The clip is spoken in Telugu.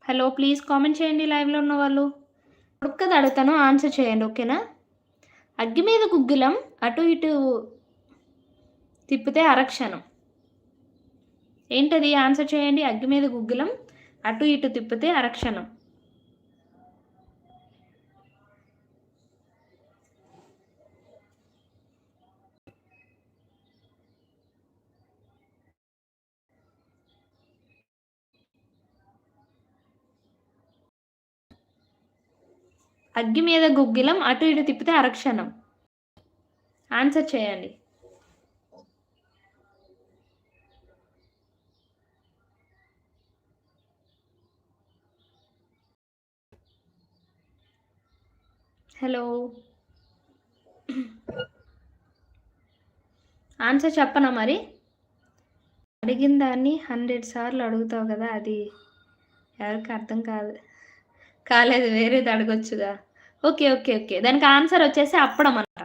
హలో ప్లీజ్ కామెంట్ చేయండి లైవ్‌లో ఉన్నవాళ్ళు. పొడుక్కది అడుగుతాను ఆన్సర్ చేయండి. ఓకేనా? అగ్గి మీద గుగ్గిలం అటు ఇటు తిప్పితే అరక్షణం. ఏంటది ఆన్సర్ చేయండి. అగ్గి మీద గుగ్గిలం అటు ఇటు తిప్పితే అరక్షణం. అగ్గి మీద గుగ్గిలం అటు ఇటు తిప్పితే అరక్షణం. ఆన్సర్ చేయండి. హలో. ఆన్సర్ చెప్పనా మరి? అడిగిన దాన్ని 100 సార్లు అడుగుతావు కదా! అది ఎవరికీ అర్థం కాలేదు. వేరేది అడగొచ్చుగా. ఓకే. దానికి ఆన్సర్ వచ్చేసి అప్పడం అన్నమాట.